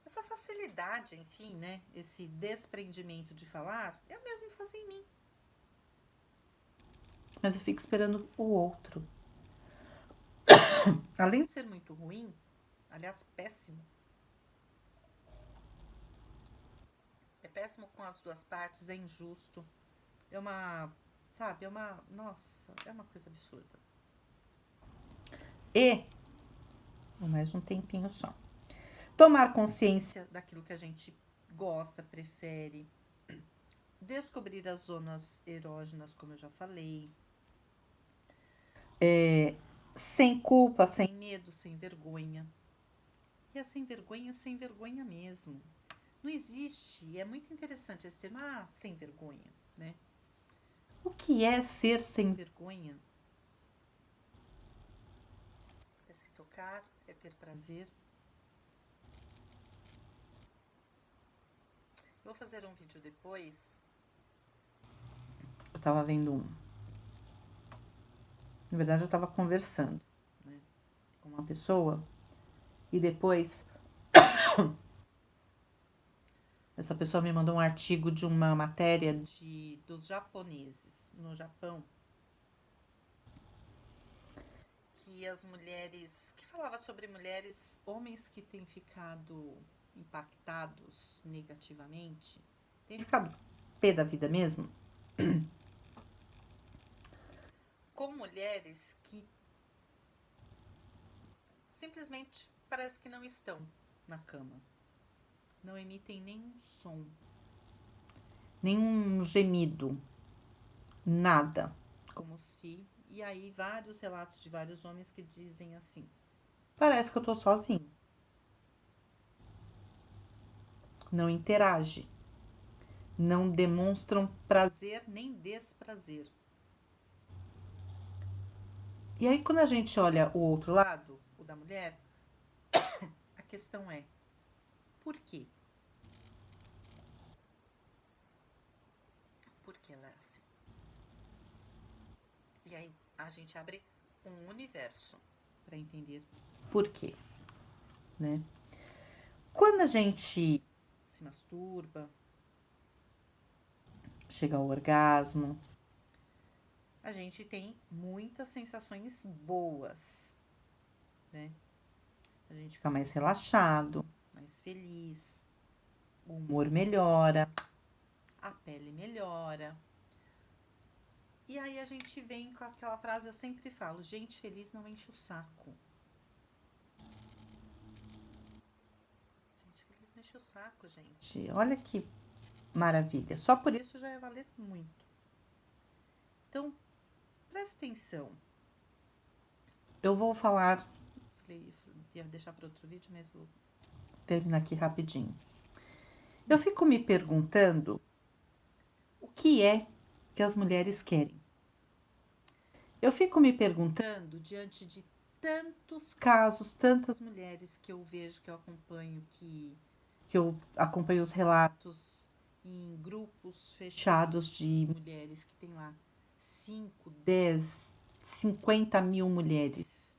Essa facilidade, enfim, né? Esse desprendimento de falar, eu mesmo faço em mim. Mas eu fico esperando o outro. Além de ser muito ruim, aliás, péssimo. É péssimo com as duas partes, é injusto. Nossa, é uma coisa absurda. E, mais um tempinho só. Tomar consciência daquilo que a gente gosta, prefere. Descobrir as zonas erógenas, como eu já falei. Sem culpa, sem medo, sem vergonha. E é sem vergonha mesmo. Não existe, é muito interessante esse termo, sem vergonha, né? O que é ser sem vergonha? É se tocar, é ter prazer. Eu vou fazer um vídeo depois. Eu tava vendo um. Na verdade, eu tava conversando, né, com uma pessoa. E depois, essa pessoa me mandou um artigo de uma matéria dos japoneses no Japão. Que falava sobre homens que têm ficado impactados negativamente, têm ficado pé da vida mesmo, com mulheres que simplesmente parece que não estão na cama, não emitem nenhum som, nenhum gemido, nada, como se... E aí vários relatos de vários homens que dizem assim, parece que eu tô sozinho. Não interage. Não demonstram prazer nem desprazer. E aí, quando a gente olha o outro lado, o da mulher, a questão é, por quê? Por que ela é assim? E aí, a gente abre um universo para entender por quê, né? Quando a gente se masturba, chega ao orgasmo, a gente tem muitas sensações boas, né? A gente fica mais relaxado, mais feliz, o humor melhora, a pele melhora. E aí a gente vem com aquela frase, eu sempre falo, gente feliz não enche o saco. Gente feliz não enche o saco, gente. Olha que maravilha. Só por isso já ia valer muito. Então, presta atenção. Eu vou falar, ia deixar para outro vídeo, mas vou terminar aqui rapidinho. Eu fico me perguntando o que é que as mulheres querem. Eu fico me perguntando, diante de tantos casos, tantas mulheres que eu vejo, que eu acompanho os relatos em grupos fechados de mulheres que tem lá 5, 10, 50 mil mulheres.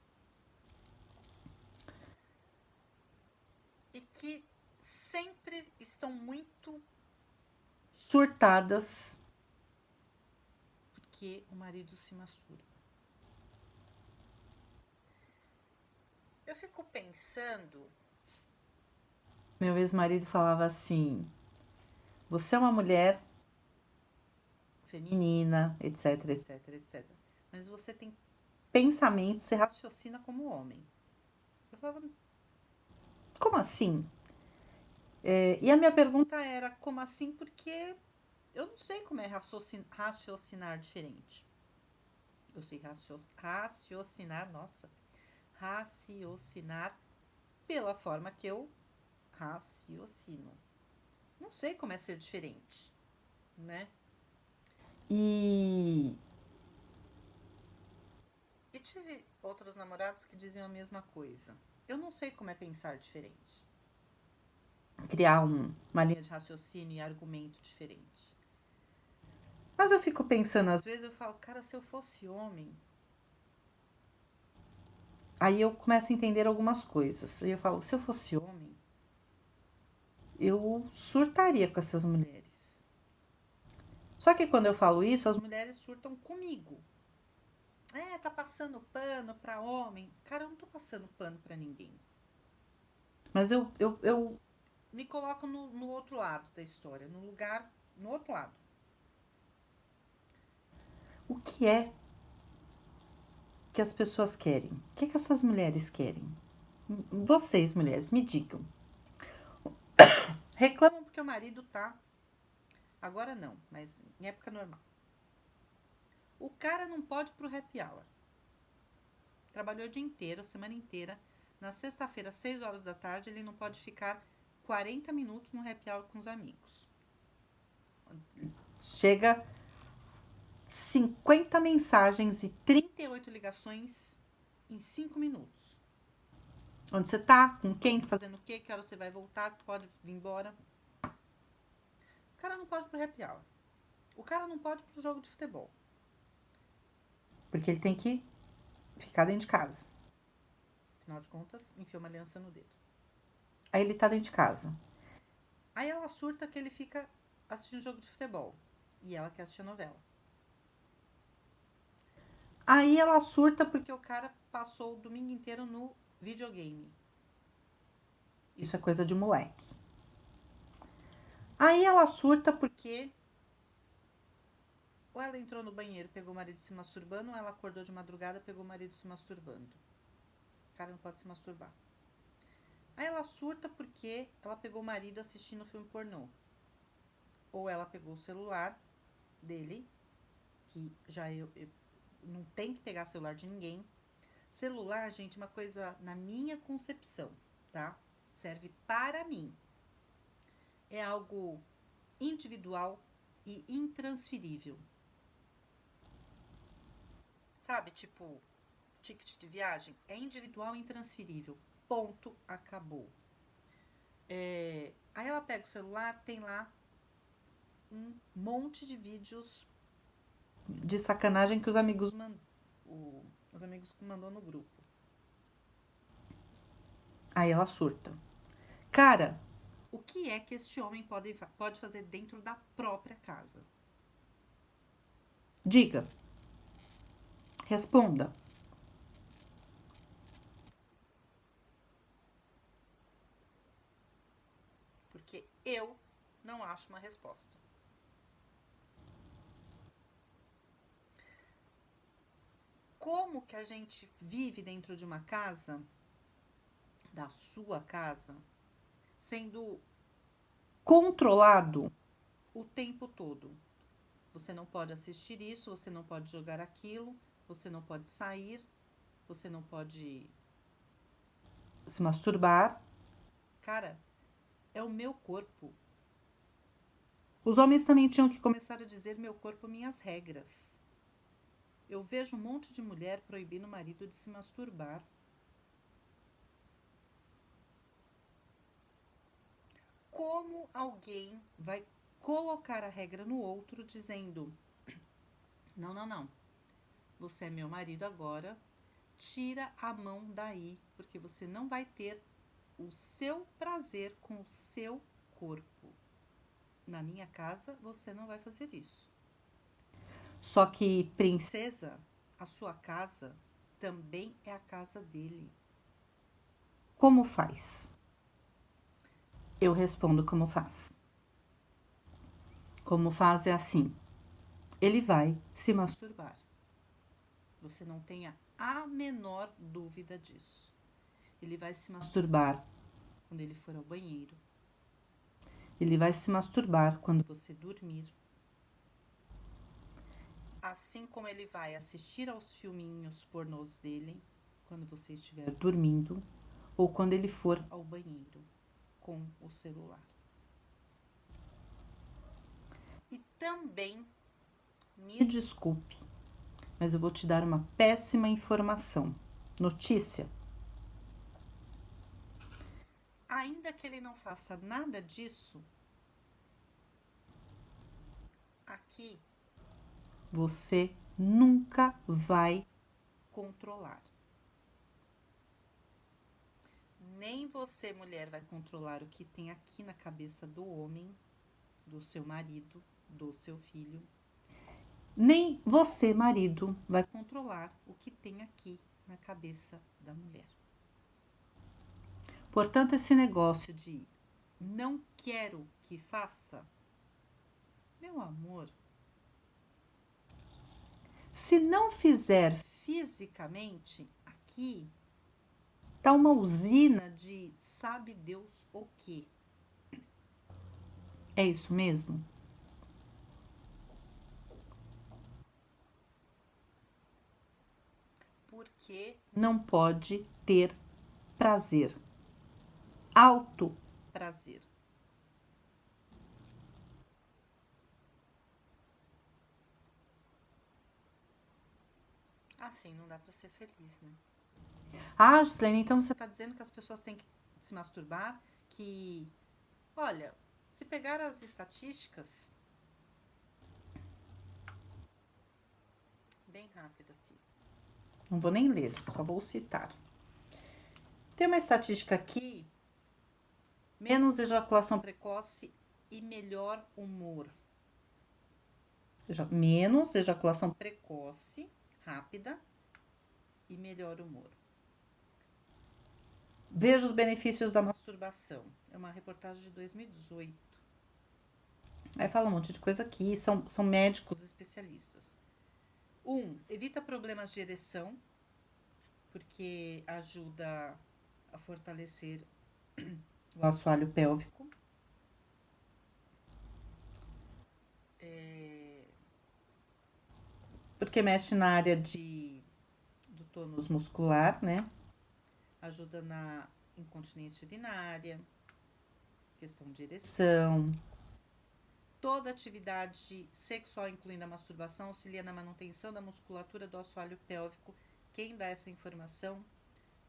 E que sempre estão muito surtadas porque o marido se masturba. Eu fico pensando. Meu ex-marido falava assim: você é uma mulher feminina, etc, etc, etc. Mas você tem pensamentos, você raciocina como homem. Eu falava, como assim? E a minha pergunta era, como assim? Porque eu não sei como é raciocinar diferente. Eu sei raciocinar, nossa, raciocinar pela forma que eu raciocino. Não sei como é ser diferente, né? E tive outros namorados que diziam a mesma coisa. Eu não sei como é pensar diferente. Criar uma linha de raciocínio e argumento diferente. Mas eu fico pensando, às vezes eu falo, cara, se eu fosse homem. Aí eu começo a entender algumas coisas. E eu falo, se eu fosse homem, eu surtaria com essas mulheres. Só que quando eu falo isso, as mulheres surtam comigo. Tá passando pano pra homem. Cara, eu não tô passando pano pra ninguém. Mas eu me coloco no outro lado da história, no outro lado. O que é que as pessoas querem? O que essas mulheres querem? Vocês, mulheres, me digam. Reclamam porque o marido tá. Agora não, mas em época normal. O cara não pode ir pro happy hour. Trabalhou o dia inteiro, a semana inteira. Na sexta-feira, às 6 horas da tarde, ele não pode ficar 40 minutos no happy hour com os amigos. Chega 50 mensagens e 38 ligações em 5 minutos. Onde você tá, com quem, fazendo o quê, que hora você vai voltar, pode vir embora. O cara não pode ir pro happy hour. O cara não pode ir pro jogo de futebol. Porque ele tem que ficar dentro de casa. Afinal de contas, enfia uma aliança no dedo. Aí ele tá dentro de casa. Aí ela surta que ele fica assistindo jogo de futebol. E ela quer assistir a novela. Aí ela surta porque o cara passou o domingo inteiro no videogame. Isso é coisa de moleque. Aí ela surta porque ou ela entrou no banheiro, pegou o marido se masturbando, ou ela acordou de madrugada, pegou o marido se masturbando. O cara não pode se masturbar. Aí ela surta porque ela pegou o marido assistindo filme pornô. Ou ela pegou o celular dele, que já eu não tem que pegar celular de ninguém. Celular, gente, uma coisa na minha concepção, tá? Serve para mim. É algo individual e intransferível. Sabe, tipo, ticket de viagem é individual e intransferível. Ponto, acabou. Aí ela pega o celular, tem lá um monte de vídeos de sacanagem que os amigos mandou no grupo. Aí ela surta. Cara, o que é que este homem pode fazer dentro da própria casa? Diga. Responda. Porque eu não acho uma resposta. Como que a gente vive dentro de uma casa, da sua casa, sendo controlado o tempo todo? Você não pode assistir isso, você não pode jogar aquilo, você não pode sair, você não pode se masturbar. Cara, é o meu corpo. Os homens também tinham que começar a dizer meu corpo, minhas regras. Eu vejo um monte de mulher proibindo o marido de se masturbar. Como alguém vai colocar a regra no outro dizendo: não, não, não, você é meu marido agora, tira a mão daí, porque você não vai ter o seu prazer com o seu corpo. Na minha casa, você não vai fazer isso. Só que, princesa, a sua casa também é a casa dele. Como faz? Eu respondo como faz. Como faz é assim: ele vai se masturbar. Você não tenha a menor dúvida disso. Ele vai se masturbar quando ele for ao banheiro. Ele vai se masturbar quando você dormir. Assim como ele vai assistir aos filminhos pornôs dele quando você estiver dormindo ou quando ele for ao banheiro com o celular. E também, me desculpe, mas eu vou te dar uma péssima informação. Notícia. Ainda que ele não faça nada disso, aqui você nunca vai controlar. Nem você, mulher, vai controlar o que tem aqui na cabeça do homem, do seu marido, do seu filho. Nem você, marido, vai controlar o que tem aqui na cabeça da mulher. Portanto, esse negócio de não quero que faça, meu amor, se não fizer fisicamente, aqui tá uma usina de sabe Deus o quê. É isso mesmo? Porque não pode ter prazer. Alto prazer. Assim não dá pra ser feliz, né? Ah, Gislene, então você tá dizendo que as pessoas têm que se masturbar? Que, olha, se pegar as estatísticas, bem rápido aqui. Não vou nem ler, só vou citar. Tem uma estatística aqui: menos ejaculação precoce e melhor humor. Menos ejaculação precoce, rápida e melhor humor. Veja os benefícios da masturbação. É uma reportagem de 2018. Aí fala um monte de coisa aqui, são médicos especialistas. 1. Evita problemas de ereção, porque ajuda a fortalecer o assoalho pélvico. Porque mexe na área do tônus muscular, né? Ajuda na incontinência urinária, questão de ereção. Toda atividade sexual, incluindo a masturbação, auxilia na manutenção da musculatura do assoalho pélvico. Quem dá essa informação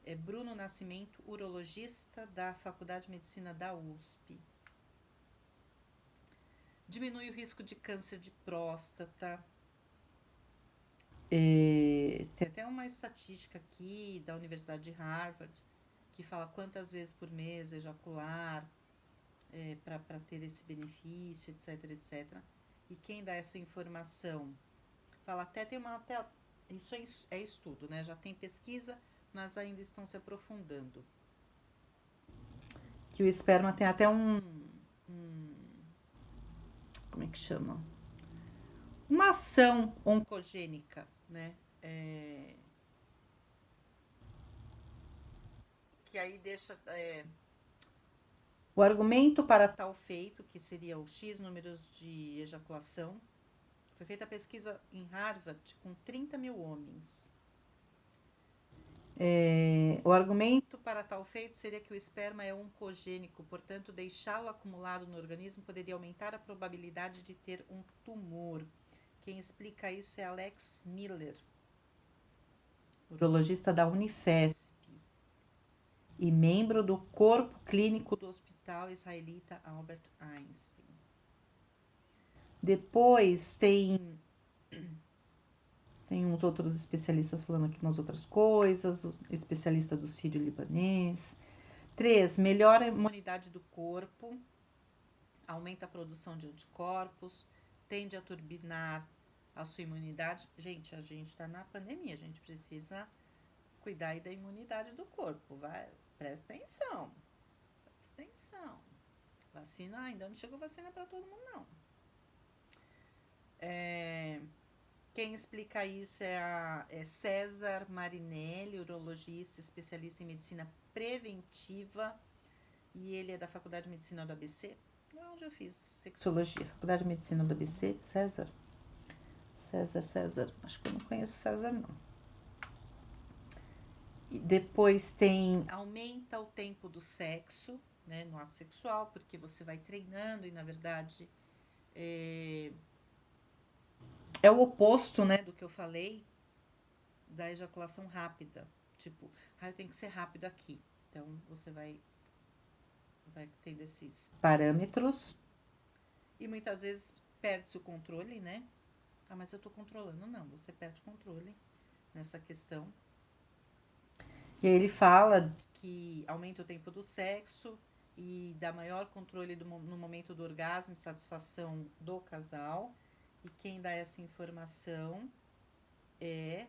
é Bruno Nascimento, urologista da Faculdade de Medicina da USP. Diminui o risco de câncer de próstata. Tem até uma estatística aqui da Universidade de Harvard que fala quantas vezes por mês ejacular para ter esse benefício, etc, etc. E quem dá essa informação fala até tem uma até isso é estudo, né? Já tem pesquisa, mas ainda estão se aprofundando. Que o esperma tem até como é que chama? Uma ação oncogênica, né? Que aí deixa o argumento para tal feito, que seria o X números de ejaculação. Foi feita a pesquisa em Harvard com 30 mil homens. O argumento para tal feito seria que o esperma é oncogênico, portanto, deixá-lo acumulado no organismo poderia aumentar a probabilidade de ter um tumor. Quem explica isso é Alex Miller, urologista da Unifesp e membro do corpo clínico do Hospital Israelita Albert Einstein. Depois tem uns outros especialistas falando aqui umas outras coisas, o especialista do sírio-libanês. 3, melhora a imunidade do corpo, aumenta a produção de anticorpos, tende a turbinar a sua imunidade. Gente, a gente tá na pandemia, a gente precisa cuidar aí da imunidade do corpo, vai, presta atenção, presta atenção. Vacina, ainda não chegou vacina para todo mundo, não. Quem explica isso é César Marinelli, urologista, especialista em medicina preventiva, e ele é da Faculdade de Medicina do ABC. Onde eu fiz sexologia, Faculdade de Medicina do ABC, César. Acho que eu não conheço César, não. E depois tem, aumenta o tempo do sexo, né, no ato sexual, porque você vai treinando e, na verdade, é o oposto, né, do que eu falei da ejaculação rápida. Tipo, eu tenho que ser rápido aqui. Então, você vai tendo esses parâmetros e muitas vezes perde-se o controle, né? Mas eu tô controlando. Não, você perde o controle nessa questão. E aí ele fala que aumenta o tempo do sexo e dá maior controle no momento do orgasmo e satisfação do casal. E quem dá essa informação é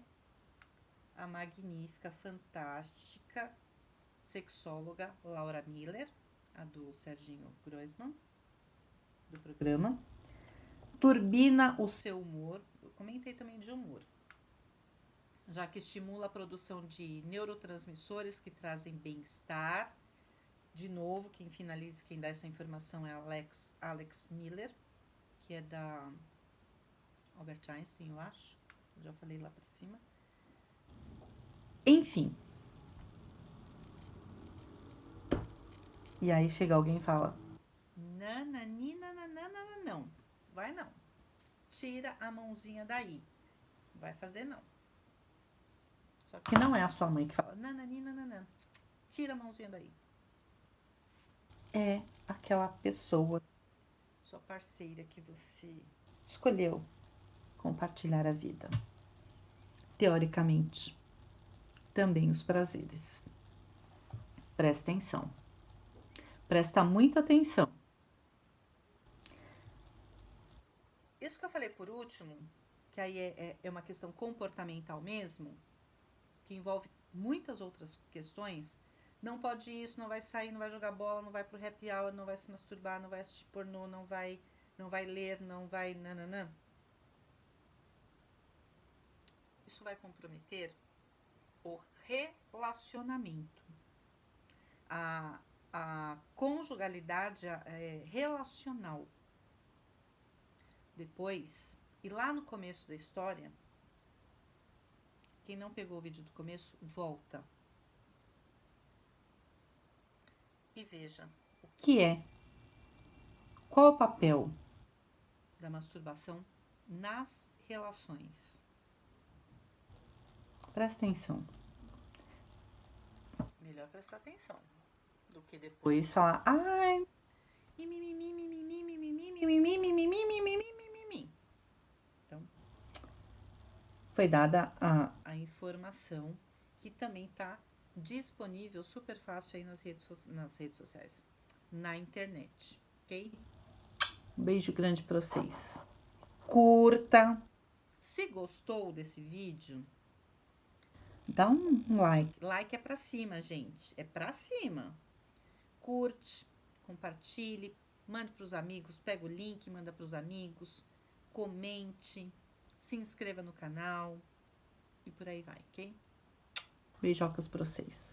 a magnífica, fantástica sexóloga Laura Miller, a do Serginho Groisman, do programa. Turbina o seu humor. Eu comentei também de humor, já que estimula a produção de neurotransmissores que trazem bem-estar. De novo, quem finaliza, quem dá essa informação é Alex Miller, que é da Albert Einstein, eu acho. Eu já falei lá pra cima. Enfim. E aí chega alguém e fala: não. Vai não. Tira a mãozinha daí. Vai fazer não. Só que não é a sua mãe que fala: nananina. Tira a mãozinha daí. É aquela pessoa, sua parceira que você escolheu compartilhar a vida. Teoricamente, também os prazeres. Presta atenção. Presta muita atenção. Isso que eu falei por último, que aí é uma questão comportamental mesmo, que envolve muitas outras questões. Não pode isso, não vai sair, não vai jogar bola, não vai pro happy hour, não vai se masturbar, não vai assistir pornô, não vai ler, não vai nananã. Isso vai comprometer o relacionamento. A conjugalidade relacional. Depois, e lá no começo da história, quem não pegou o vídeo do começo, volta. E veja o que é, qual é o papel da masturbação nas relações. Presta atenção. Melhor prestar atenção do que depois falar, ai, então, foi dada a informação que também está disponível super fácil aí nas redes sociais, na internet, ok? Um beijo grande para vocês. Curta. Se gostou desse vídeo, dá um like. Like é pra cima, gente. É pra cima. Curte, compartilhe, mande pros amigos, pega o link, manda pros amigos, comente, se inscreva no canal e por aí vai, ok? Beijocas pra vocês.